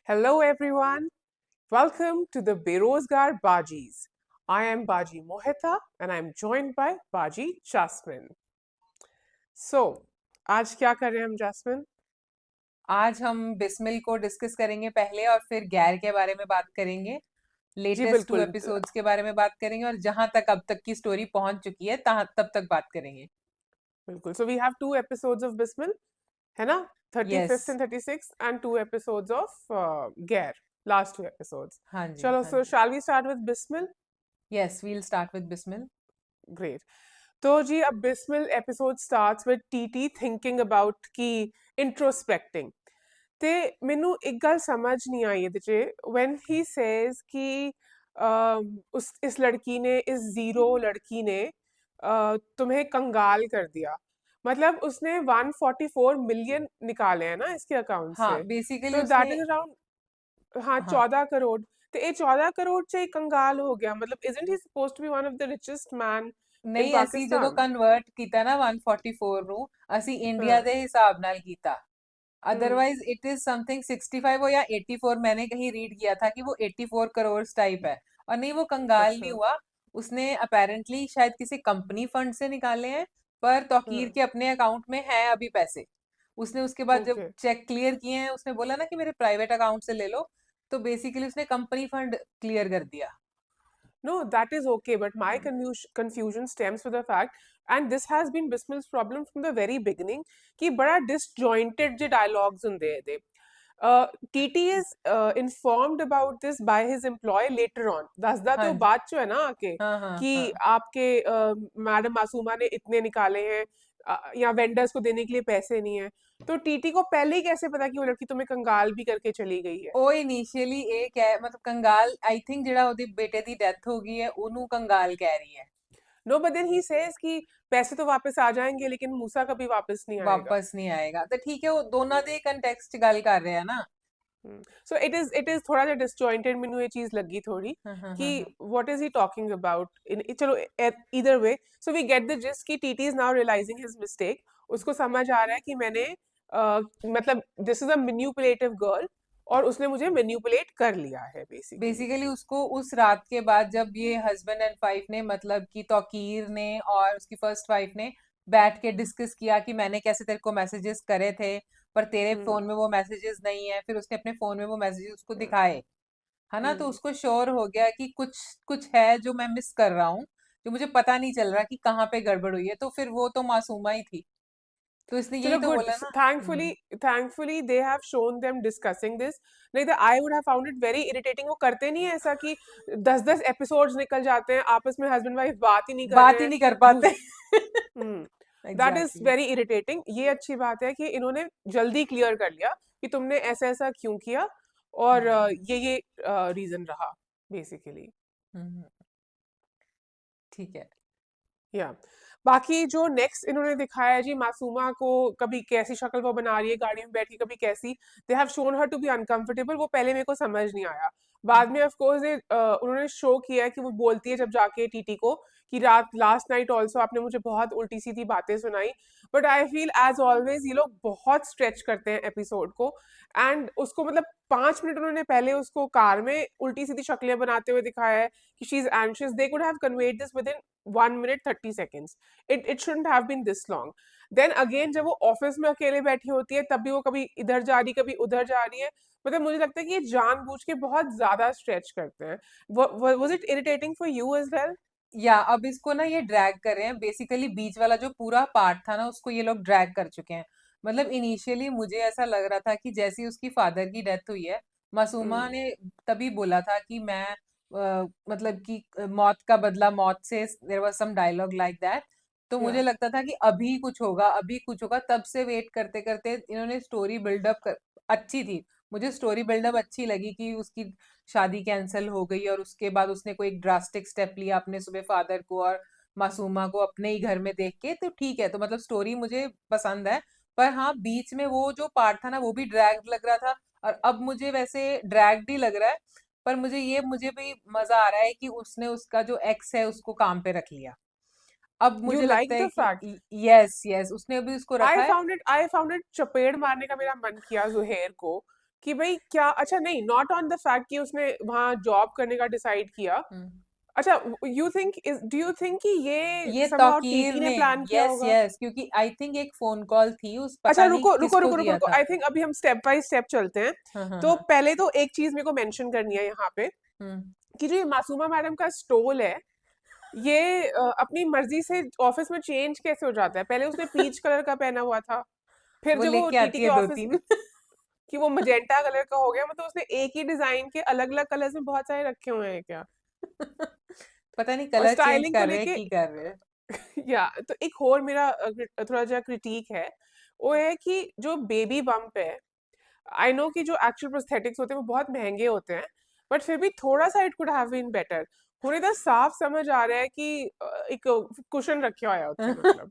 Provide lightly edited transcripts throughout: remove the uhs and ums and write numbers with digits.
Hello, everyone. Welcome to the Berozgar Bajis. I am Baji Mohita and I'm joined by Baji Jasmine. So, आज क्या कर रहे हैं हम Jasmine? आज हम बिस्मिल को डिस्कस करेंगे पहले और फिर गैर के बारे में बात करेंगे। जी लेटेस्ट टू बिल्कुल एपिसोड्स के बारे में बात करेंगे और जहां तक अब तक की स्टोरी पहुंच चुकी है तहां तब तक बात करेंगे। बिल्कुल. So we have two episodes of Bismil, है ना? Yes. 35th and 36th and two episodes of Gair. Last two episodes. हाँ जी, चलो, हाँ so जी। shall we start with Bismil? Yes, we'll start with Bismil. Great. तो जी अब Bismil episode starts with TT thinking about कि introspecting. ਤੇ ਮੈਨੂੰ ਇੱਕ ਗੱਲ ਸਮਝ ਨਹੀਂ ਆਈ ਇਹਦੇ 'ਚ when he says कि उस इस लड़की ने इस जीरो लड़की ने तुम्हें कंगाल कर दिया मतलब उसने 144 मिलियन निकाले हैं ना इसके अकाउंट हाँ, से बेसिकली तो दैट उसने। इज अराउंड हाँ हाँ, 14 करोड़ तो ये 14 करोड़ से ही कंगाल हो गया मतलब isn't he supposed to be one of the richest man in नहीं ਅਸੀਂ ਜਦੋਂ Pakistan ਕਨਵਰਟ ਕੀਤਾ ਨਾ 144 ਨੂੰ ਅਸੀਂ ਇੰਡੀਆ हाँ ਦੇ ਹਿਸਾਬ ਨਾਲ ਕੀਤਾ। हम्म अदरवाइज इट इज समथिंग 65 हो या 84, मैंने कहीं रीड किया था कि वो 84 करोड़ टाइप है। और नहीं, वो कंगाल नहीं अच्छा हुआ। उसने अपेरेंटली शायद किसी कंपनी फंड से निकाले हैं, पर तौकीर हाँ के अपने अकाउंट में है अभी पैसे। उसने उसके बाद जब ओके चेक क्लियर किए हैं, उसने बोला ना कि मेरे प्राइवेट अकाउंट से ले लो, तो बेसिकली उसने कंपनी फंड क्लियर कर दिया। No, that is okay, but my confusion stems from the fact, and this has been Bismil's problem from the very beginning, कि बड़ा disjointed जे dialogues ਹੁੰਦੇ ਆ ਇਹਦੇ. TT is informed about this by his employee later on. ਦੱਸਦਾ ਤੇ हाँ ਉਹ जी। बात चो है ना आके हाँ हाँ कि हाँ। आपके मैडम मासूमा ने इतने निकाले हैं या वेंडर्स को देने के लिए पैसे नहीं है तो टीटी को पहले ही कैसे पता कि वो लड़की तुम्हें कंगाल भी करके चली गई है ਉਹ ਇਨੀਸ਼ੀਅਲੀ ਇਹ ਕਹਿ ਮਤਲਬ ਕੰਗਾਲ, ਆਈ ਥਿੰਕ ਜਿਹੜਾ ਉਹਦੇ ਬੇਟੇ ਦੀ ਡੈਥ ਹੋ ਗਈ ਹੈ ਉਹਨੂੰ ਕੰਗਾਲ ਕਹਿ ਰਹੀ ਹੈ। No but then he says कि पैसे तो वापस आ जाएंगे लेकिन मूसा कभी वापस नहीं आएगा वापस नहीं आएगा तो ठीक है, वो दोनों ਦੇ ਕੰਟੈਕਸਟ 'ਚ ਗੱਲ ਕਰ ਰਹੇ ਆ ना। सो इट इज थोड़ा सा डिसजॉइंटेड मैनू ये चीज लगी थोड़ी हाँ हाँ कि हाँ हाँ। What is he talking about in चलो इधर way so we get the gist कि TT is now realising his mistake उसको समझ आ रहा है कि मैंने मतलब this is a manipulative girl और उसने मुझे मैनिपुलेट कर लिया है बेसिकली बेसिकली उसको उस रात के बाद जब ये हस्बैंड एंड वाइफ ने, मतलब कि तौकीर ने और उसकी फर्स्ट वाइफ ने बैठ के डिस्कस किया कि मैंने कैसे तेरे को मैसेजेस करे थे, पर तेरे हम्म फोन में वो मैसेजेस नहीं है, फिर उसने अपने फोन में वो मैसेजेस उसको हम्म दिखाए। है ना, तो हम्म उसको श्योर हो गया कि कुछ कुछ है जो मैं मिस कर रहा हूँ, जो मुझे पता नहीं चल रहा कि कहाँ पे गड़बड़ हुई है। तो फिर वो तो मासूमा ही थी, तो इसने यही चलो तो गुड बोला ना। Thankfully thankfully they have shown them discussing this नहीं तो I would have found it very irritating वो करते नहीं है ऐसा कि 10 10 एपिसोड्स निकल जाते हैं आपस में हस्बैंड वाइफ बात ही नहीं कर बात रहे ही हैं नहीं कर दूस पाते। That is exactly. Very irritating ये अच्छी बात है कि इन्होंने जल्दी क्लियर कर लिया कि तुमने ऐसा ऐसा क्यों किया और ये रीजन रहा बेसिकली ठीक है। या बाकी जो नेक्स्ट इन्होंने दिखाया जी मासूमा को कभी कैसी शक्ल वो बना रही है गाड़ी में बैठ के कभी कैसी they have shown her to be uncomfortable वो पहले मेरे को समझ नहीं आया बाद में ऑफ कोर्स उन्होंने शो किया है कि वो बोलती है जब जाके टीटी को कि रात लास्ट नाइट ऑल्सो आपने मुझे बहुत उल्टी सीधी बातें सुनाई but I feel as always ये लोग बहुत स्ट्रेच करते हैं एपिसोड को एंड उसको मतलब 5 मिनट उन्होंने पहले उसको कार में उल्टी सीधी शक्लें बनाते हुए दिखाया है कि she is anxious they could have conveyed this with in 1 minute 30 seconds it shouldn't have been this long then again जब वो ऑफिस में अकेले बैठी होती है तब भी वो कभी इधर जा रही कभी उधर जा रही है मतलब मुझे लगता है कि ये जानबूझ के बहुत ज्यादा स्ट्रेच करते हैं was it irritating for you as well या अब इसको ना ये ड्रैग कर रहे हैं, बेसिकली बीच वाला जो पूरा पार्ट था ना उसको ये लोग ड्रैग कर चुके हैं। मतलब इनिशियली मुझे ऐसा लग रहा था कि जैसे ही उसकी फादर की डेथ हुई है, मासूमा हम्म ने तभी बोला था कि मैं मतलब कि मौत का बदला मौत से, there was some dialogue like that. तो मुझे yeah लगता था कि अभी कुछ होगा, अभी कुछ होगा, तब से वेट करते करते इन्होंने स्टोरी बिल्डअप कर, अच्छी थी। मुझे स्टोरी बिल्डअप अच्छी लगी कि उसकी शादी कैंसिल हो गई और उसके बाद उसने कोई ड्रास्टिक स्टेप लिया अपने सुबह फादर को और मासूमा को अपने ही घर में देख के, तो ठीक है, तो मतलब स्टोरी मुझे पसंद है। पर हाँ, बीच में वो जो पार्ट था ना वो भी ड्रैग लग रहा था, और अब मुझे वैसे ड्रैग ही लग रहा है। पर मुझे भी मजा आ रहा है कि उसने उसका जो एक्स है उसको काम पे रख लिया। अब you मुझे लगता like है the कि fact यस यस उसने अभी उसको रखा है। आई फाउंड इट चपेड़ मारने का मेरा मन किया जुहेर को कि भाई क्या, अच्छा नहीं, नॉट ऑन द फैक्ट कि उसने वहां जॉब करने का डिसाइड किया। हम्म। अच्छा, you think, do you think कि ये ये समहाउ तौकीर टीटी ने ने, प्लान किया यस होगा? यस, क्योंकि आई थिंक एक फोन कॉल थी, उस अच्छा पता नहीं रुको रुको किसको रुको रुको किया रुको, था। आई थिंक अभी हम स्टेप बाय स्टेप चलते हैं। हाँ हाँ तो हाँ। पहले तो एक चीज मेरे को मेंशन करनी है यहाँ पे, हम्म। कि जो ये मासूमा मैडम का स्टोल है, ये अपनी मर्जी से ऑफिस में चेंज कैसे हो जाता है? पहले उसने पीच कलर का पहना हुआ था, फिर वो जब वो लेके टीटी आती के है दो ऑफिस तीन। कि वो मजेंटा कलर का हो गया, मतलब उसने एक ही डिजाइन के अलग अलग कलर्स में बहुत सारे रखे हुए हैं क्या? पता नहीं और कलर चेंज स्टाइलिंग को कर रहे हैं लेके की कर रहे हैं। या तो एक और मेरा थोड़ा सा क्रिटिक है, वो है कि जो बेबी बम्प है, आई नो कि जो एक्चुअल प्रोस्थेटिक्स होते हैं वो बहुत महंगे होते हैं, बट फिर भी थोड़ा सा it could have been better. उन्हें तो साफ समझ आ रहा है कि एक कुशन रखा हुआ है उत्थे, मतलब।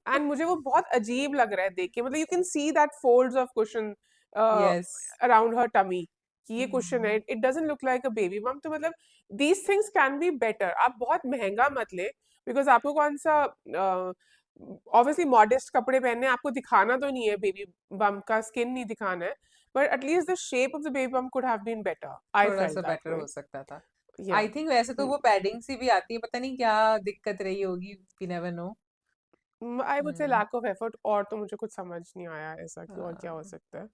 एंड मुझे वो बहुत अजीब लग रहा है देख के, मतलब you can see that folds of cushion yes. Around her tummy, कि ये कुशन है, it doesn't look like a baby bump. तो मतलब these things can be better, आप बहुत महंगा मत ले, बिकॉज आपको कौन सा ऑब्वियसली मॉडेस्ट कपड़े पहनने हैं, आपको दिखाना तो नहीं है बेबी बम्प का, स्किन नहीं दिखाना है, but at least the shape of the baby bump could have been better, I थोड़ा फेल्ट सा दैट बेटर वे। हो सकता था। या आई थिंक वैसे तो वो पैडिंग सी भी आती है, पता नहीं क्या दिक्कत रही होगी, we never know. I would say hmm. Lack of effort, और तो मुझे कुछ समझ नहीं आया ऐसा कि और क्या हो हाँ। सकता है।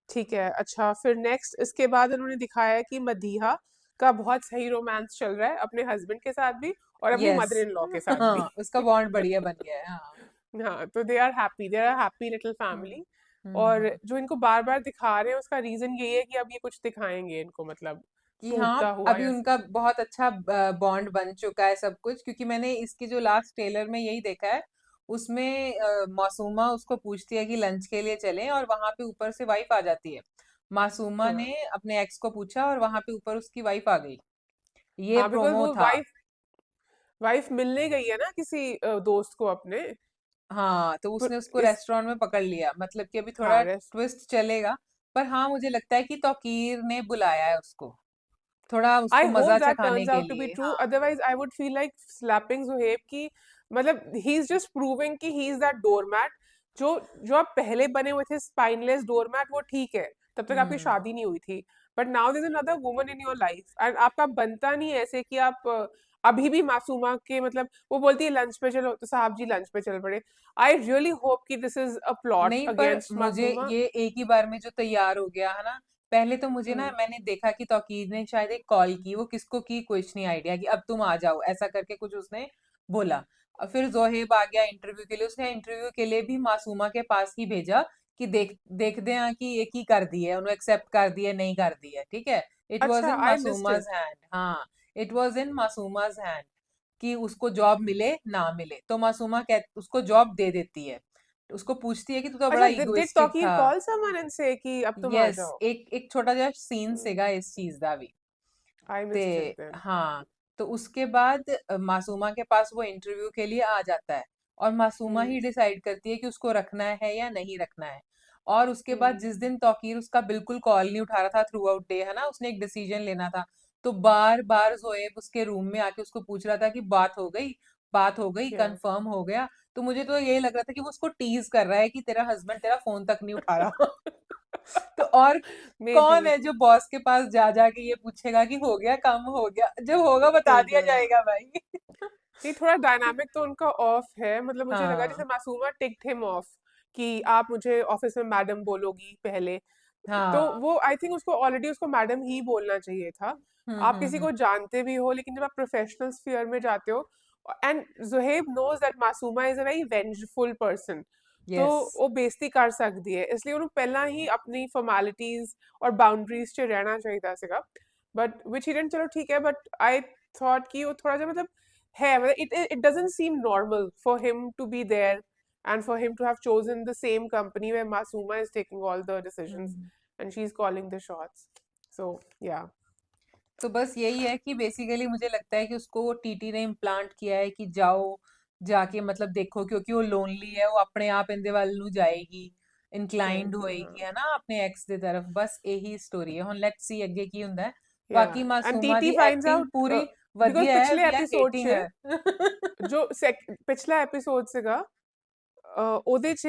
ठीक है, अच्छा फिर नेक्स्ट इसके बाद उन्होंने दिखाया है कि मदीहा का बहुत सही रोमांस चल रहा है अपने हस्बैंड के साथ भी, और अपनी यस। मदर इन लॉ के साथ भी। हाँ, उसका बॉन्ड बढ़िया बन गया है। हाँ। हाँ, तो they are happy little hmm family. और हम्म। जो इनको बार बार दिखा रहे हैं उसका रीजन यही है कि अब ये कुछ दिखाएंगे इनको, मतलब कि हाँ, टूटता हुआ अभी या उनका बहुत अच्छा बॉन्ड बन चुका है सब कुछ, क्योंकि मैंने इसकी जो लास्ट ट्रेलर में यही देखा है, उसमें मासूमा उसको पूछती है कि लंच के लिए चलें, और वहां पे ऊपर से वाइफ आ जाती है। मासूमा हाँ ने अपने एक्स को पूछा और वहां पे ऊपर उसकी वाइफ आ गई। ये हाँ, बिकॉज प्रोमो वो था। वाइफ मिलने गई है ना किसी दोस्त को अपने। हाँ, तो पर उसने उसको इस रेस्टोरेंट में पकड़ लिया, मतलब कि अभी हाँ थोड़ा रेस्ट ट्विस्ट चलेगा। पर हाँ, मुझे लगता है कि तौकीर ने बुलाया है उसको, थोड़ा आई उसको होप मजा दैट चखाने टर्न्स के आउट टू बी लिए। ट्रू, हाँ। Otherwise I would feel like slapping Zuhaib की, मतलब ही इज जस्ट प्रूविंग कि ही इज दैट डोरमैट। जो जो आप पहले बने हुए थे स्पाइनलेस डोरमैट, वो ठीक है, तब तक आपकी हम्म। शादी नहीं हुई थी, but now there is another woman in your life, and आपका बनता नहीं है ऐसे कि आप अभी भी मासूमा के, मतलब वो बोलती है लंच पे चलो, तो साहब जी लंच पे चल पड़े। आई रियली होप कि दिस इज अ प्लॉट नहीं, पर अगेंस्ट मुझे मासूमा। ये एक ही बार में जो तैयार हो गया है ना। पहले तो मुझे ना, हम्म। मैंने देखा कि तौकीर ने शायद एक कॉल की, वो किसको की कुछ नहीं आइडिया, कि अब तुम आ जाओ ऐसा करके कुछ उसने बोला। और फिर जोहेब आ गया इंटरव्यू के लिए, उसने इंटरव्यू के लिए भी मासूमा के पास ही भेजा कि देख देख दे कि ये की कर दी है, उन्होंने एक्सेप्ट कर दी है नहीं कर दी है, ठीक है। इट वॉज अच्छा, इन आई मिस्ड मासूमाज इट। हैंड। हाँ, इट वॉज इन मासूमाज हैंड, कि उसको जॉब मिले ना मिले, तो मासूमा कह उसको जॉब दे देती है। उसको पूछती है कि तू तो बड़ा अच्छा, डिड इगोइस्टिक तौकीर था। कॉल समवन एंड से कि अब तुम आ यस, जाओ? एक एक छोटा ਜਿਹਾ सीन ਸੀਗਾ इस चीज ਦਾ भी। आई ते मिस्ड इट देन। हाँ, तो उसके बाद मासूमा के पास वो इंटरव्यू के लिए आ जाता है, और मासूमा हम्म ही डिसाइड करती है कि उसको रखना है या नहीं रखना है। और उसके बाद हम्म। जिस दिन तौकीर उसका बिल्कुल कॉल नहीं उठा रहा था थ्रू आउट डे, है ना, उसने एक डिसीजन लेना था, तो बार बार जोएब उसके रूम में आके उसको पूछ रहा था कि बात हो गई, या कंफर्म हो गया। तो मुझे तो यही लग रहा था कि वो उसको टीज कर रहा है कि तेरा हस्बैंड तेरा फोन तक नहीं उठा रहा। तो और मे बी। कौन है जो बॉस के पास जा जाके ये पूछेगा कि हो गया काम, हो गया, जब होगा बता दिया जाएगा भाई। नहीं, थोड़ा डायनामिक तो उनका ऑफ है, मतलब मुझे लगा जैसे हाँ मासूमा टिक्ड हिम ऑफ कि आप मुझे ऑफिस में मैडम बोलोगी पहले, तो हाँ। वो आई थिंक उसको ऑलरेडी उसको मैडम ही बोलना चाहिए था। आप किसी हम्म। को जानते भी हो, लेकिन जब आप प्रोफेशनल स्फीयर में जाते हो, and Zuhaib knows that Masooma is a very vengeful person, तो यस। वो बेइज्जती कर सकती है, इसलिए ਉਹਨੂੰ ਪਹਿਲਾਂ ही अपनी फॉर्मेलिटीज और बाउंड्रीज च रहना चाहिए ਸੀਗਾ, बट विच ही डिडंट। चलो ठीक है, बट आई थॉट कि वो थोड़ा सा, मतलब है, मतलब it doesn't seem normal for him to be there and for him to have chosen the same company where Masuma is taking all the decisions hmm. and she's calling the shots. So yeah. तो बस यही है कि basically मुझे लगता है कि उसको टीटी ने इम्प्लांट किया है कि जाओ, जाके मतलब देखो, क्योंकि वो लोनली है, वो अपने आप इंदे ਵੱਲ ਨੂੰ ਜਾਏਗੀ, ਇਨਕਲਾਈਨਡ जाएगी, हाँ। ਹੋਏਗੀ, है ना, अपने एक्स ਦੀ तरफ। बस यही स्टोरी है, ਹੁਣ ਲੈਟਸ ਸੀ ਅੱਗੇ ਕੀ ਹੁੰਦਾ ਹੈ। Yeah, बाकी and Masuma TT the finds acting out पूरी because ਵਧੀਆ है, पिछले वी आर एपिसोड हेटिंग से हर। जो पिछला एपिसोड सेगा ਉਹਦੇ 'ਚ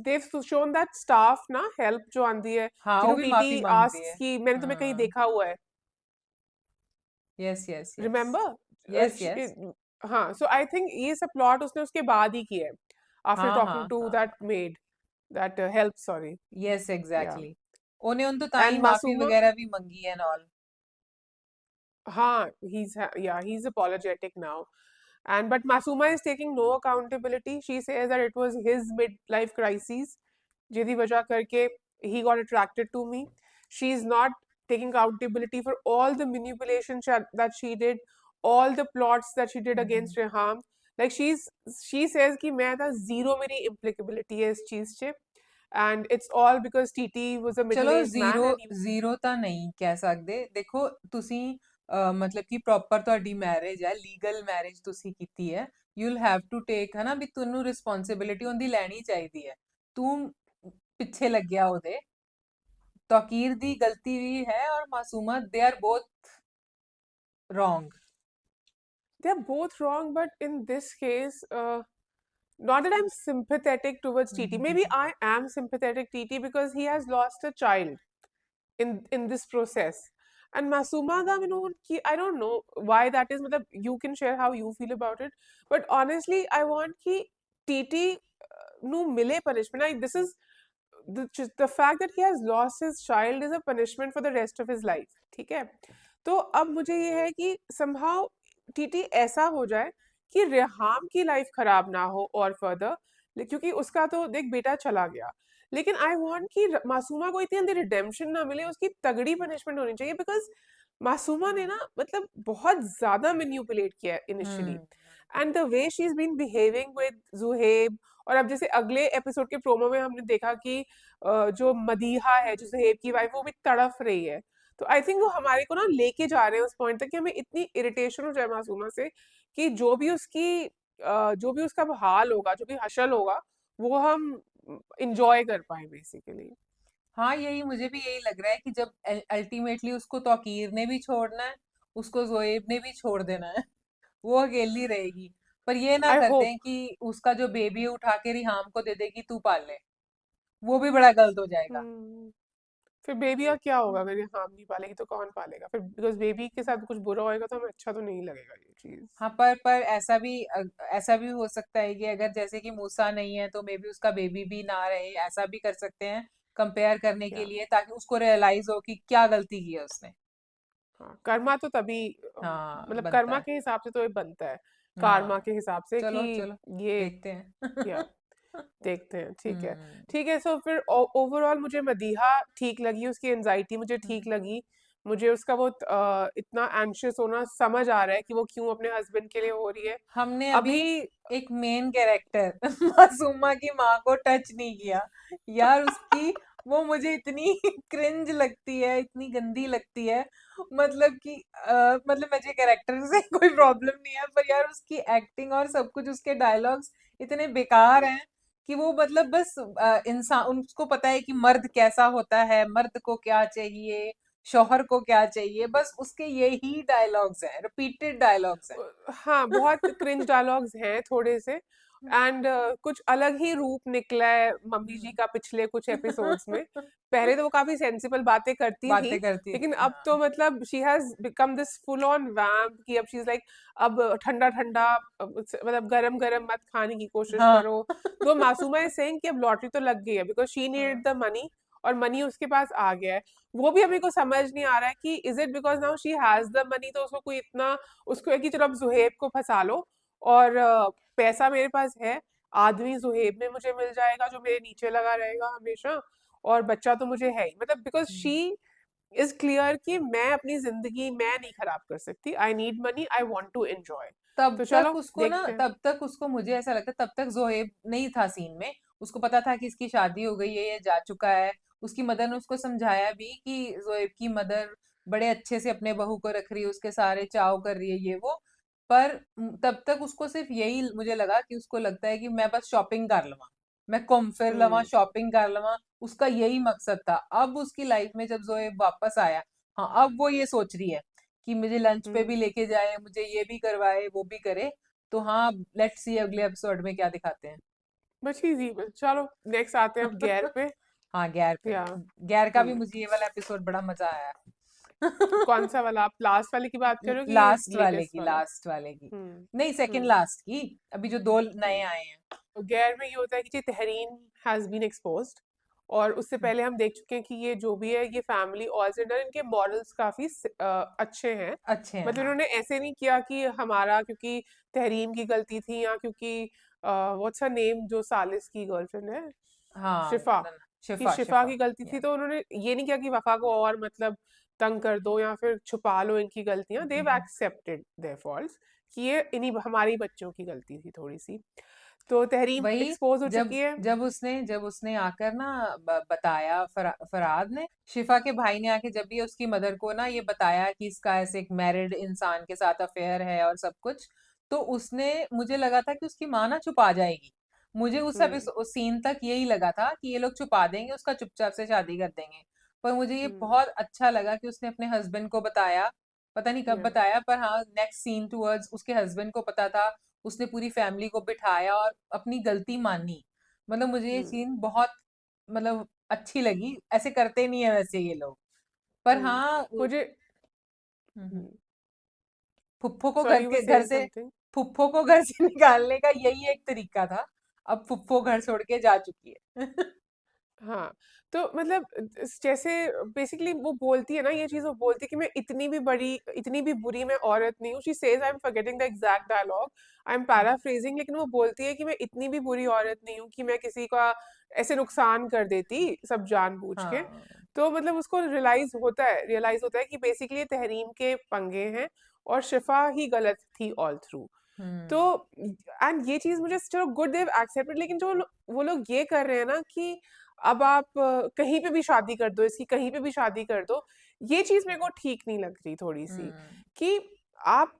they've shown that staff ना help जो आंदी है हाँ वो जिन्हों भी टीटी माफी मांगती है। asks कि मैंने तुम्हें कहीं हाँ देखा हुआ है, yes yes yes remember? Yes yes. हाँ, so I think ये सब plot उसने उसके बाद ही किया है, after हाँ हाँ talking to हाँ that maid, that help, sorry, yes yeah. Exactly. ਉਹਨੇ ਉਹਨੂੰ ਤਾਂ ਹੀ And ਮਾਫੀ Masuma, ਵਗੈरह ਵੀ ਮੰਗੀ ਐ ਨਾਲ। हाँ, yeah, he's apologetic now. And but Masuma is taking no accountability. She says that it was his midlife crisis. ਜਿਹਦੀ ਵਜ੍ਹਾ ਕਰਕੇ he got attracted to me. She's not taking accountability for all the manipulation that she did, all the plots that she did against Reham. Like she says कि मैं था zero मेरी implicability है इस चीज से, and it's all because TT was a ਚਲੋ middle-aged zero man and he. Zero ਤਾਂ ਨਹੀਂ ਕਹਿ ਸਕਦੇ, ਦੇਖੋ ਤੁਸੀਂ ਮਤਲਬ ਕਿ ਪ੍ਰੋਪਰ ਤੁਹਾਡੀ ਮੈਰਿਜ ਹੈ, ਲੀਗਲ ਮੈਰਿਜ ਤੁਸੀਂ ਕੀਤੀ ਹੈ, you will have to take ਹੈ ਨਾ ਵੀ ਤੁਹਾਨੂੰ ਰਿਸਪੌਂਸਿਬਿਲਿਟੀ ਉਹਦੀ ਲੈਣੀ ਚਾਹੀਦੀ ਹੈ। ਤੂੰ ਪਿੱਛੇ ਲੱਗਿਆ ਉਹਦੇ, ਤੌਕੀਰ ਦੀ ਗਲਤੀ ਵੀ ਹੈ ਔਰ Masooma they are both wrong. They're both wrong, but in this case, not that I'm sympathetic towards TT. Maybe I am sympathetic TT because he has lost a child in this process. And Masuma da, I don't know why that is. Matlab, you can share how you feel about it. But honestly, I want ki TT nu mile punishment. Like, this is the fact that he has lost his child is a punishment for the rest of his life. ठीक है? तो अब मुझे ये है कि somehow TT ऐसा हो जाए कि रेहाम की लाइफ खराब ना हो और फर्दर, क्योंकि उसका तो देख बेटा चला गया, लेकिन आई वांट कि मासूमा को इतनी अंदर रिडेम्पशन ना मिले, उसकी तगड़ी पनिशमेंट होनी चाहिए, बिकॉज मासूमा ने ना मतलब बहुत ज्यादा मैनिपुलेट किया initially, hmm and the way she is been behaving with Zuhaib. और अब जैसे अगले एपिसोड के प्रोमो में हमने देखा कि जो मदीहा है जो जुहेब की वाइफ, वो भी तड़फ रही है। तो आई थिंक वो हमारे को ना लेके जा रहे हैं उस पॉइंट तक कि हमें इतनी इरिटेशन हो जाए मासूमा से कि जो भी उसका हाल होगा, जो भी हशल होगा, वो हम इंजॉय कर पाए बेसिकली। हाँ यही मुझे भी यही लग रहा है कि जब अल्टीमेटली उसको तौकीर ने भी छोड़ना है, उसको जोएब ने भी छोड़ देना है, वो अकेली रहेगी। पर ये ना आई कर होप। दें कि उसका जो बेबी उठा के रिहाम को दे दे कि तू पाल ले, वो भी बड़ा गलत हो जाएगा। फिर बेबी का क्या होगा अगर ये हाम नहीं पालेगी तो कौन पालेगा फिर, बिकॉज बेबी के साथ कुछ बुरा होएगा तो हमें अच्छा तो नहीं लगेगा ये चीज। हाँ पर ऐसा भी हो सकता है कि अगर जैसे कि मूसा नहीं है तो मे बी उसका बेबी भी ना रहे, ऐसा भी कर सकते हैं कंपेयर करने के या लिए, ताकि उसको रियलाइज हो कि क्या गलती की है उसने। हाँ, कर्मा तो तभी हाँ मतलब बनता कर्मा है। के हिसाब से तो ये बनता है, कारमा हाँ के हिसाब से कि चलो चलो ये। देखते या हैं। देखते हैं, ठीक है। हम्म ठीक है, सो फिर ओवरऑल मुझे मदीहा ठीक लगी, उसकी एंजाइटी मुझे ठीक हम्म। लगी। मुझे उसका वो इतना एंशियस होना समझ आ रहा है कि वो क्यों अपने हस्बैंड के लिए हो रही है हमने अभी अभी। एक मेन कैरेक्टर मासूमा की माँ को टच नहीं किया यार, उसकी वो मुझे इतनी क्रिंज लगती है, इतनी गंदी लगती है। मतलब कि मतलब मुझे कैरेक्टर से कोई प्रॉब्लम नहीं है, पर यार उसकी एक्टिंग और सब कुछ, उसके डायलॉग्स इतने बेकार हैं कि वो मतलब बस इंसान, उसको पता है कि मर्द कैसा होता है, मर्द को क्या चाहिए, शौहर को क्या चाहिए, बस उसके यही डायलॉग्स हैं, रिपीटेड डायलॉग्स हैं। हाँ, बहुत क्रिंज डायलॉग्स हैं थोड़े से, एंड कुछ अलग ही रूप निकला है मम्मी जी का पिछले कुछ एपिसोड्स में। पहले तो वो काफी सेंसिबल बातें करती थी, बातें करती लेकिन थी अब तो हाँ। मतलब she has become this full on vamp कि अब शी इज लाइक अब ठंडा ठंडा मतलब गरम गरम मत खाने की कोशिश हाँ करो। तो मासूमा इज सेइंग कि अब लॉटरी तो लग गई है बिकॉज शी नीडेड हाँ द मनी, और मनी उसके पास आ गया है। वो भी अभी को समझ नहीं आ रहा है कि is it because now she has the money, तो उसको कोई इतना उसको है कि चलो अब जुहेब को फंसा लो, और पैसा मेरे पास है, आदमी जुहेब में मुझे मिल जाएगा जो मेरे नीचे लगा रहेगा हमेशा, और बच्चा तो मुझे है ही, मतलब because she hmm. Is clear कि मैं अपनी जिंदगी मैं नहीं खराब कर सकती, I need money, I want to enjoy. तब तो तक चलो उसको ना, देखते हैं। तब तक उसको, मुझे ऐसा लगता है तब तक जोहेब नहीं था सीन में। उसको पता था कि इसकी शादी हो गई है, ये जा चुका है। उसकी मदर ने उसको समझाया भी कि जोहेब की मदर बड़े अच्छे से अपने बहू को रख रही है, उसके सारे चाव कर रही है ये वो। पर तब तक उसको सिर्फ यही मुझे लगा कि उसको लगता है कि मैं बस शॉपिंग कर लवां, मैं घूम फिर लवां, हम्म शॉपिंग कर लवां, उसका यही मकसद था। अब उसकी लाइफ में जब जोहेब वापस आया, हाँ अब वो ये सोच रही है कि मुझे लंच पे भी हम्म लेके जाए, मुझे ये भी करवाए वो भी करे। तो हाँ, लेट्स सी अगले एपिसोड में क्या दिखाते हैं। बस इजी, बस चलो नेक्स्ट आते हैं अब गैर पे। हाँ, गैर पे। या गैर का भी हम्म मुझे ये वाला एपिसोड बड़ा मजा आया। कौन सा वाला, आप लास्ट वाले की बात कर रहे हो कि ये लास्ट वाले लेटेस्ट की, वाला? लास्ट वाले की। हम्म नहीं, सेकंड हम्म लास्ट की। अभी जो दो नए हम्म आए हैं। तो गैर में ये होता है कि जी तहरीन हैज बीन एक्सपोज्ड, और उससे हम्म, पहले हम देख चुके हैं कि ये जो भी है ये फैमिली ऑलराउंडर, इनके मॉरल्स काफी अच्छे हैं। अच्छे हैं, मतलब हाँ। इन्होंने ऐसे नहीं किया कि हमारा क्योंकि तहरीम की गलती थी या क्योंकि व्हाट्स हर नेम जो सालिस की गर्लफ्रेंड है, हाँ, शिफा, कि शिफा, शिफा शिफा। की गलती थी, या तो उन्होंने ये नहीं किया कि वफा को और मतलब तंग कर दो या फिर छुपा लो इनकी गलतियां। देव एक्सेप्टेड देयर फॉल्ट्स कि ये इन्हीं हमारी बच्चों की गलती थी थोड़ी सी। तो तहरीम वही, एक्सपोज हो जब चुकी है। जब उसने आकर ना बताया, फराद ने, शिफा के भाई ने आके जब भी उसकी मदर को ना ये बताया कि इसका ऐसे एक मैरिड इंसान के साथ अफेयर है और सब कुछ, तो उसने, मुझे लगा था कि उसकी माँ ना छुपा जाएगी। मुझे हम्म उस सीन तक यही लगा था कि ये लोग छुपा देंगे, उसका चुपचाप से शादी कर देंगे। पर मुझे ये हम्म बहुत अच्छा लगा कि उसने अपने हस्बैंड को बताया। पता नहीं कब या बताया, पर हाँ, नेक्स्ट सीन टूवर्ड्स उसके हस्बैंड को पता था। उसने पूरी फैमिली को बिठाया और अपनी गलती मानी। मतलब मुझे ये हम्म सीन बहुत, मतलब अच्छी लगी। ऐसे करते नहीं है वैसे ये लोग। पर हाँ, मुझे हम्म, फुप्फो को सॉरी, यू वर घर सेइंग से, समथिंग। फुप्फो को घर से निकालने का यही एक तरीका था। अब फुप्फो घर छोड़ के जा चुकी है। हाँ, तो मतलब जैसे बेसिकली वो बोलती है ना ये चीज, वो बोलती है कि मैं इतनी भी बड़ी, इतनी भी बुरी मैं औरत नहीं हूँ। She says, I am forgetting the exact dialogue, I am paraphrasing, लेकिन वो बोलती है कि मैं इतनी भी बुरी औरत नहीं हूँ कि मैं किसी का ऐसे नुकसान कर देती सब जानबूझ के। हाँ। तो मतलब उसको रियलाइज होता है कि बेसिकली तहरीम के पंगे हैं और शिफा ही गलत थी ऑल थ्रू। तो हम्म। एंड ये चीज मुझे चलो गुड देव एक्सेप्टेड, लेकिन जो वो लोग ये कर रहे हैं ना कि अब आप कहीं पे भी शादी कर दो इसकी, कहीं पे भी शादी कर दो, ये चीज मेरे को ठीक नहीं लग रही थोड़ी सी। हम्म। कि आप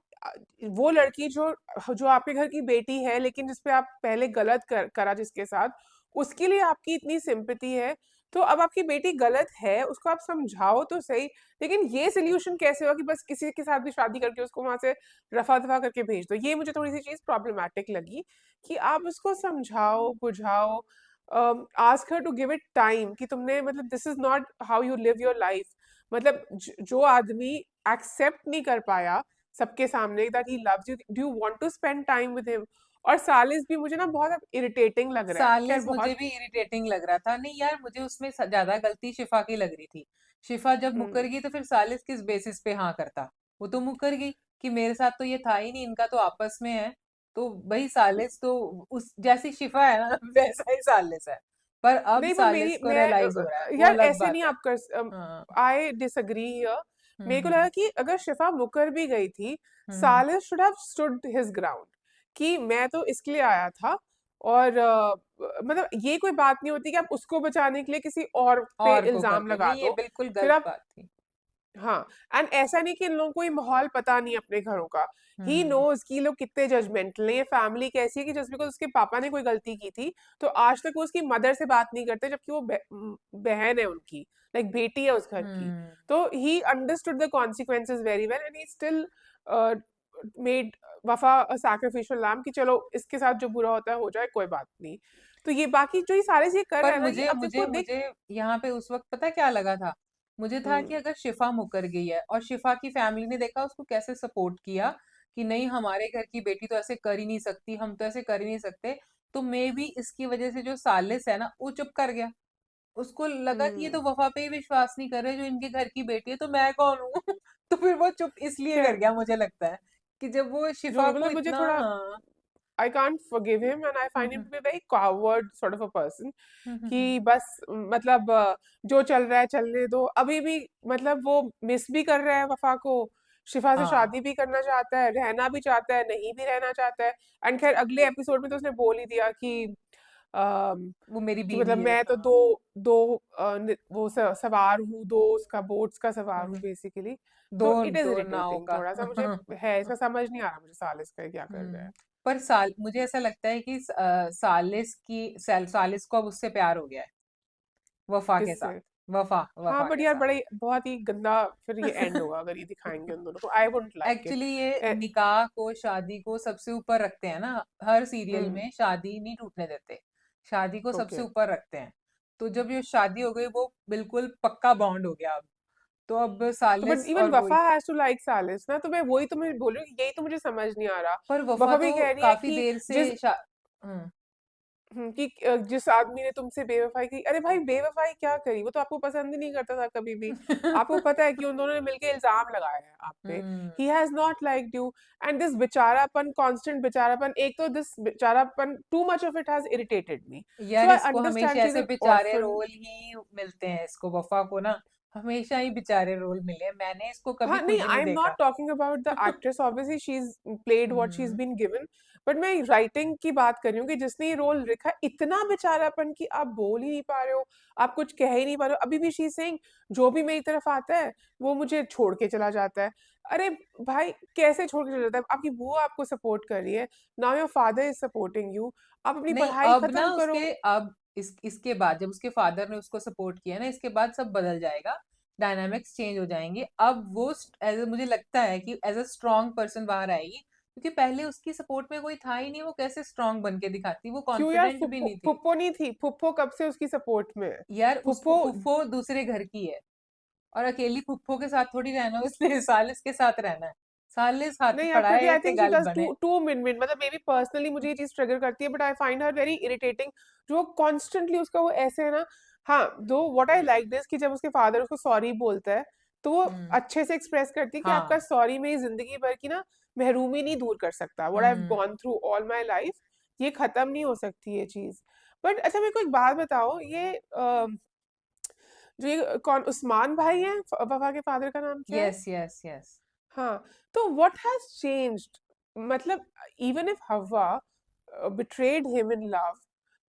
वो लड़की जो जो आपके घर की बेटी है लेकिन जिसपे आप पहले गलत करा जिसके साथ, उसके लिए आपकी इतनी सिंपैथी है, तो अब आपकी बेटी गलत है उसको आप समझाओ तो सही। लेकिन ये सोल्यूशन कैसे हुआ कि बस किसी के साथ भी शादी करके उसको वहां से रफा दफा करके भेज दो? ये मुझे थोड़ी सी चीज प्रॉब्लमैटिक लगी कि आप उसको समझाओ बुझाओ, ask her to give it time कि तुमने मतलब this is not how you live your life. मतलब जो आदमी एक्सेप्ट नहीं कर पाया सबके सामने that he loves you, do you want to spend time with him? और सालिस भी मुझे ना बहुत इरिटेटिंग लग रहा है, खैर सालिस मुझे बहुत। भी इरिटेटिंग लग रहा था। नहीं यार, मुझे उसमें ज्यादा गलती शिफा की लग रही थी। शिफा जब मुकर हम्म गई तो फिर सालिस किस बेसिस पे हाँ करता? वो तो मुकर गई कि मेरे साथ तो ये था ही नहीं, इनका तो आपस में है। तो भाई सालिस तो उस जैसी शिफा है ना वैसा ही सालिस है। पर अब नहीं, पर सालिस को रियलाइज हो रहा है, वो यार अलग ऐसे बात नहीं है। आप कर, हाँ। I disagree here. मेरे को हम्म। लगा कि अगर शिफा मुकर भी गई थी, hmm. Salis should have stood his ground कि मैं तो इसके लिए आया था। और मतलब ये कोई बात नहीं होती कि आप उसको बचाने के लिए किसी और पे और को कर इल्जाम दो, लगा नहीं ये दो। बिल्कुल फिर गलत आप, बात थी। हाँ, एंड ऐसा नहीं कि इन लोगों को ये माहौल पता नहीं अपने घरों का। ही हम्म। नोज कि ये लोग कितने जजमेंटल हैं, ये फैमिली कैसी है कि जस्ट बिकॉज उसके पापा ने कोई गलती की थी तो आज तक वो उसकी मदर से बात नहीं करते, जबकि वो बहन है उनकी, लाइक बेटी है उस घर की। हम्म। तो he understood the consequences very well and he still made वफा अ सैक्रिफिशियल लैम कि चलो इसके साथ जो बुरा होता है हो जाए, कोई बात नहीं। तो ये बाकी जो ये सारे ये कर रहा पर है ना, ये मुझे अब मुझे देखो देख। मुझे यहाँ पे उस वक्त पता क्या लगा था? मुझे था कि हम्म अगर शिफा मुकर गई है और शिफा की फैमिली ने देखा उसको कैसे सपोर्ट किया कि नहीं, हमारे घर की बेटी तो ऐसे कर ही नहीं सकती, हम तो ऐसे कर ही नहीं सकते, तो मे भी इसकी वजह से जो सालिस है ना वो चुप कर गया। उसको लगा कि ये तो हम्म वफा पे ही विश्वास नहीं कर रहे, जो इनके घर की बेटी है तो मैं कौन हूँ? तो फिर वो चुप इसलिए कर खैर, गया, मुझे लगता है कि जब वो जो शिफा को मतलब मुझे इतना, थोड़ा, हाँ। I can't forgive him and I find him hmm. to be a very coward sort of a person हम्म। हम्म। कि बस मतलब जो चल रहा है चलने दो। अभी भी मतलब वो मिस भी कर रहा है वफा को, शिफा से हाँ, शादी भी करना चाहता है, रहना भी चाहता है, नहीं भी रहना चाहता है। एंड खैर अगले एपिसोड में तो उसने बोल ही दिया वो मेरी कि मतलब बीवी है, मैं तो हाँ। दो दो वो सवार हूँ, दो उसका बोट्स का सवार हूँ हम्म। बेसिकली। दो तो इट इज दो नाव इरिटेटिंग का। थोड़ा सा मुझे, है इसका समझ नहीं आ रहा मुझे सालिस का क्या कर रहा है। पर मुझे ऐसा लगता है कि सालिस को अब उससे प्यार हो गया है, वफा के साथ। किससे? वफा, हाँ वफा बट के यार साथ। बड़े बहुत ही गंदा फिर ये एंड होगा अगर ये दिखाएंगे उन दोनों को, आई वुडंट लाइक एक्चुअली ये इट। निकाह को, शादी को सबसे ऊपर रखते हैं ना। हर सीरियल हम्म। में शादी नहीं टूटने देते, शादी को सबसे ओके। ऊपर रखते हैं। तो जब ये शादी हो गई, वो बिल्कुल पक्का बॉन्ड हो गया अब। तो अब तो बट सालिस इवन और वफा वही। हैज टू लाइक सालिस ना, तो मैं वही तो मैं बोल रही हूँ, यही तो मुझे समझ नहीं आ रहा। पर वफा वफा तो भी कह रही है काफी कि देर जिस से हम्म। कि जिस आदमी ने तुमसे बेवफाई की, अरे भाई बेवफाई क्या करी, वो तो आपको पसंद ही नहीं करता था कभी भी। आपको पता है कि उन दोनों ने मिलके इल्जाम लगाया है आप पे। Hmm. He has not liked you. And this बेचारापन, कांस्टेंट बेचारापन, एक तो दिस बेचारापन too much of it has irritated me. So यार आई इसको हमेशा अंडरस्टैंड शी इज ऐसे एन बेचारे ऑर्फन। रोल ही मिलते हैं, इसको वफा को ना हमेशा ही बेचारे रोल मिले हैं। मैंने इसको कभी हाँ नहीं, खुश आई नहीं एम नॉट देखा। Talking about the actress, obviously she is played what she is hmm. Been given. But मैं राइटिंग की बात कर रही हूँ कि जिसने ये रोल लिखा है, इतना बेचारापन कि आप बोल ही नहीं पा रहे हो, आप कुछ कह ही नहीं पा रहे हो। अभी भी शी सेइंग जो भी मेरी तरफ आता है वो मुझे छोड़ के चला जाता है। अरे भाई कैसे छोड़ के चला जाता है, आपकी बुआ आपको सपोर्ट कर रही है, now your father is supporting you, आप अपनी नहीं, पढ़ाई अब ना खत्म करो। उसके अब इसके बाद जब उसके फादर ने उसको सपोर्ट किया ना, इसके बाद सब बदल जाएगा। डायनामिक्स चेंज हो जाएंगे। अब वो एज मुझे लगता है कि एज अ स्ट्रांग पर्सन बाहर आएगी, क्योंकि पहले उसकी सपोर्ट में कोई था ही नहीं। वो कैसे स्ट्रांग बन के दिखाती, वो क्यों यार, कॉन्फिडेंट भी फुप्पो नहीं थी। फुप्पो नहीं थी, फुप्पो कब से उसकी सपोर्ट में है। यार उसको फुप्पो फुफ्फो दूसरे घर की है, और अकेली फुफ्फो के साथ थोड़ी रहना है उसने, सालिस के साथ रहना है। सालिस हाथ नहीं यार, फिर भी पढ़ाए आई ते थिंक शी गल डज बने। टू मिन मिन, मतलब मे बी पर्सनली मुझे ये चीज ट्रिगर करती है, but I find her very irritating. जो कॉन्स्टेंटली उसका वो ऐसे है ना। हाँ, दो व्हाट आई लाइक दिस कि जब उसके फादर उसको सॉरी बोलता है, तो वो हम्म। अच्छे से एक्सप्रेस करती है कि आपका हाँ। सॉरी मेरी जिंदगी भर की ना महरूमी नहीं दूर कर सकता, what I have hmm. Gone through all my life, ये खत्म नहीं हो सकती ये चीज। बट अच्छा मेरे को एक बात बताओ, ये जो ये कौन उस्मान भाई है, वफा के फादर का नाम क्या है? Yes, yes, yes. हाँ, तो व्हाट हैज चेंज्ड, मतलब इवन इफ हवा बिट्रेड हिम इन लव,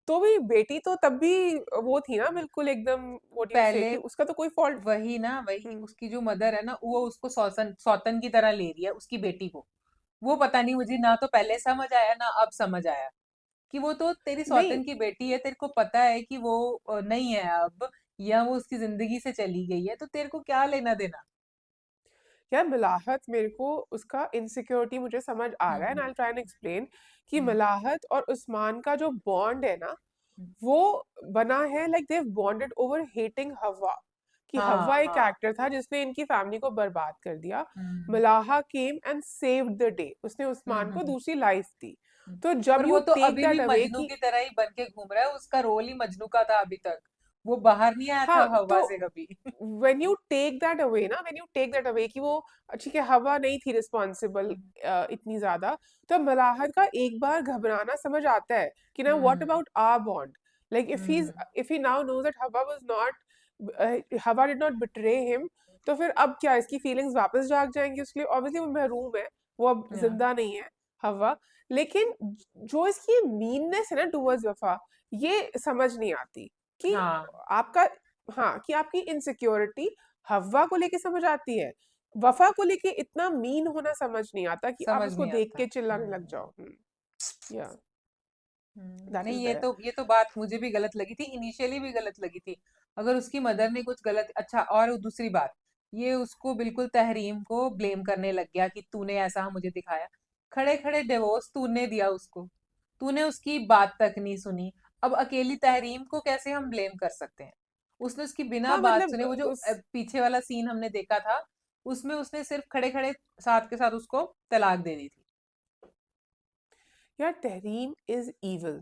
तो भी बेटी तो तब भी वो थी ना, बिल्कुल एकदम, व्हाट यू से पहले कि उसका तो कोई फॉल्ट। वही ना, वही हम्म। उसकी जो मदर है ना, वो उसको सौतन सौतन की तरह ले रही है उसकी बेटी को। वो पता नहीं, मुझे ना तो पहले समझ आया ना अब समझ आया कि वो तो तेरी नहीं सौतन की बेटी है। तेरे को पता है कि वो नहीं है अब, या वो उसकी जिंदगी से चली गई है, तो तेरे को क्या लेना देना। यार, मिलाहत मेरे को उसका इनसिक्योरिटी मुझे समझ आ रहा है, and hmm. I try and explain कि हम्म। मिलाहत और उस्मान का जो बॉन्ड है ना, हम्म। वो बना है like they bonded over hating हवा, कि हाँ, हवा एक हाँ। कैरेक्टर था जिसने इनकी फैमिली को बर्बाद कर दिया। Hmm. Malaha came and saved the day, उसने हम्म। उस्मान को हम्म। दूसरी लाइफ दी। हम्म। तो जब पर यू वो तो टेक अभी भी दैट अवे मजनू कि की तरह ही बन के घूम रहा है। उसका रोल ही मजनू का था अभी तक। वो बाहर नहीं आया था हाँ हवा तो से कभी। When you take that away ना, when you take that away कि वो, ठीक है हवा नहीं थी रिस्पॉन्सिबल इतनी ज्यादा, तो मलाहर का एक बार घबराना समझ आता है कि ना what hmm. About our bond, like hmm. If he now knows that Hawa was not, Hawa did not betray him, तो फिर अब क्या इसकी फीलिंग्स वापस जाग जाएंगी उसके लिए, ऑब्वियसली वो महरूम है, वो अब या। जिंदा नहीं है हवा। लेकिन जो इसकी मीननेस है ना टूवर्ड्स वफा, ये समझ नहीं आती कि हाँ, आपका, हाँ कि आपकी इनसिक्योरिटी हवा को लेके समझ आती है, वफा को लेके इतना मीन होना समझ नहीं आता कि आप समझ उसको नहीं देख आता। के चिल्लाने लग जाओ। या दैट इज नहीं, देयर। ये तो बात मुझे भी गलत लगी थी, इनिशियली भी गलत लगी थी। अगर उसकी मदर ने कुछ गलत, अच्छा और दूसरी बात, ये उसको बिल्कुल तहरीम को ब्लेम करने लग गया कि तूने ऐसा मुझे दिखाया। खड़े खड़े डिवोर्स तूने दिया उसको, तूने उसकी बात तक नहीं सुनी। अब अकेली तहरीम को कैसे हम ब्लेम कर सकते हैं? उसने उसकी बिना हाँ बात मतलब सुने, वो जो उस, पीछे वाला सीन हमने देखा था, उसमें उसने सिर्फ खड़े खड़े साथ के साथ उसको तलाक दे दी थी। यार Tahreem is evil,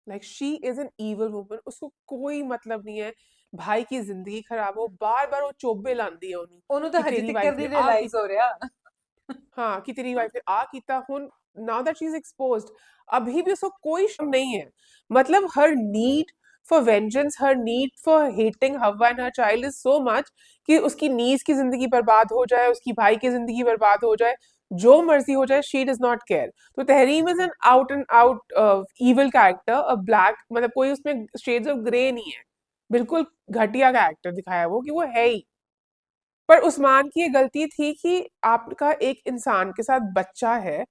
like she is an evil woman, उसको कोई मतलब नहीं है भाई की जिंदगी खराब हो, बार बार वो चोबे लांदी है उन्हें ਉਹਨੂੰ ਤਾਂ कि ਹਜੇ तेरी ਤੱਕ वाइफ ने नहीं आ रियलाइज हो रहा। हाँ कि तेरी वाइफ ने आ किया हुन, now that she is exposed, अभी भी उसको कोई शर्म नहीं है। मतलब her need for vengeance, her need for hating Hawa and her child is so much कि उसकी नीज की जिंदगी बर्बाद हो जाए, उसकी भाई की जिंदगी बर्बाद हो जाए, जो मर्जी हो जाए, शी डज नॉट केयर। तो Tahreem is an out and out evil character, a black, मतलब कोई उसमें शेड्स ऑफ ग्रे नहीं है, बिल्कुल घटिया कैरेक्टर दिखाया वो कि वो है ही। पर उस्मान की ये गलती थी कि आपका एक इंसान के साथ बच्चा है,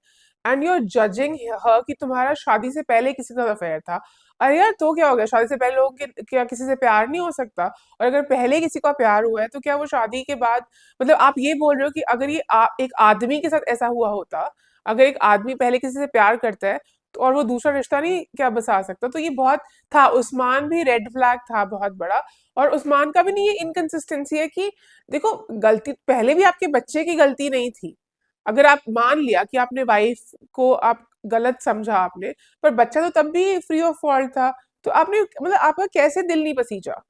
एंड यू आर जजिंग हर कि तुम्हारा शादी से पहले किसी का अफेयर था। अरे यार तो क्या हो गया, शादी से पहले लोगों के क्या किसी से प्यार नहीं हो सकता? और अगर पहले किसी का प्यार हुआ है तो क्या वो शादी के बाद, मतलब आप ये बोल रहे हो कि अगर ये एक आदमी के साथ ऐसा हुआ होता, अगर एक आदमी पहले किसी से प्यार करता है तो और वो दूसरा रिश्ता नहीं क्या बसा सकता? तो ये बहुत था, उस्मान भी रेड फ्लैग था बहुत बड़ा। और उस्मान का भी नहीं, ये इनकंसिस्टेंसी है कि देखो, गलती पहले भी आपके बच्चे की गलती नहीं थी। अगर आप मान लिया कि आपने वाइफ को आप गलत समझा आपने, पर बच्चा तो तब भी फ्री ऑफ फॉल्ट था। तो आपने मतलब आपका कैसे दिल नहीं पसीजा?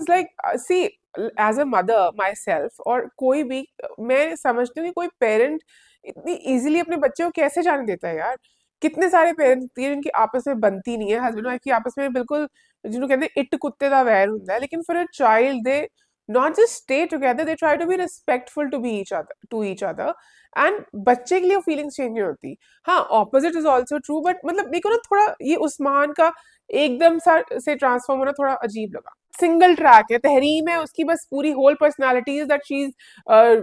Like see, as a mother myself और कोई भी, मैं समझती हूँ कि कोई पेरेंट इतनी इजीली अपने बच्चे को कैसे जाने देता है यार। कितने सारे पेरेंट्स होती है जिनकी आपस में बनती नहीं है, हस्बैंड वाइफ की आपस में बिल्कुल, जिन्होंने कहते हैं इट कुत्ते का वैर होता है, लेकिन for a child they not just stay together, they try to be respectful to each other. And बच्चे के लिए फीलिंग्स चेंज नहीं होती। हाँ, opposite is also true, but मतलब मेरे को ना थोड़ा ये उस्मान का एकदम सा से ट्रांसफॉर्म होना थोड़ा अजीब लगा। सिंगल ट्रैक है, तहरीम है उसकी बस पूरी whole personality is that she is,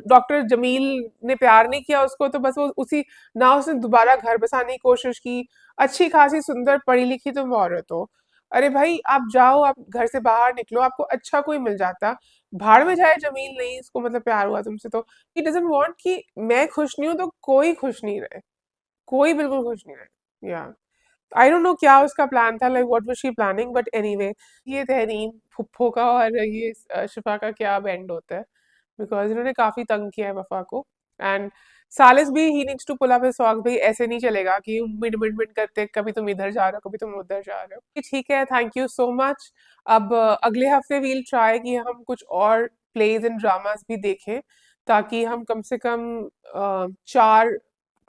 doctor Jameel ने प्यार नहीं किया उसको तो बस वो उसी, ना उसने दोबारा घर बसाने की कोशिश की। अच्छी खासी सुंदर पढ़ी लिखी तुम औरत हो। अरे भाई आप जाओ, आप घर से बाहर निकलो, आपको अच्छा कोई मिल जाता। भाड़ में जाए जमील, नहीं इसको मतलब प्यार हुआ तुमसे तो ही डजंट वांट कि मैं खुश नहीं हूं तो कोई खुश नहीं रहे, कोई बिल्कुल खुश नहीं रहे। या आई डोंट नो क्या उसका प्लान था, like what was she planning, but anyway ये तहरीम फुप्पो का और ये शिफा का क्या बैंड होता है, बिकॉज इन्होंने काफी तंग किया है वफा को। एंड सालिस भी he needs to pull up his socks, भाई ऐसे नहीं चलेगा कि मिड मिड मिड करते कभी तुम इधर जा रहे हो कभी तुम उधर जा रहे हो। कि ठीक है, थैंक यू सो मच। अब अगले हफ्ते वील ट्राई कि हम कुछ और प्लेज एंड ड्रामास भी देखें, ताकि हम कम से कम 4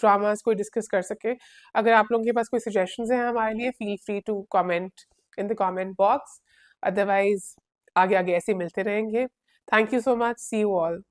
ड्रामास को डिस्कस कर सके। अगर आप लोगों के पास कोई सजेशंस हैं हमारे लिए, feel free to comment in the comment box. Otherwise आगे आगे ऐसे मिलते रहेंगे। Thank you so much, see you all.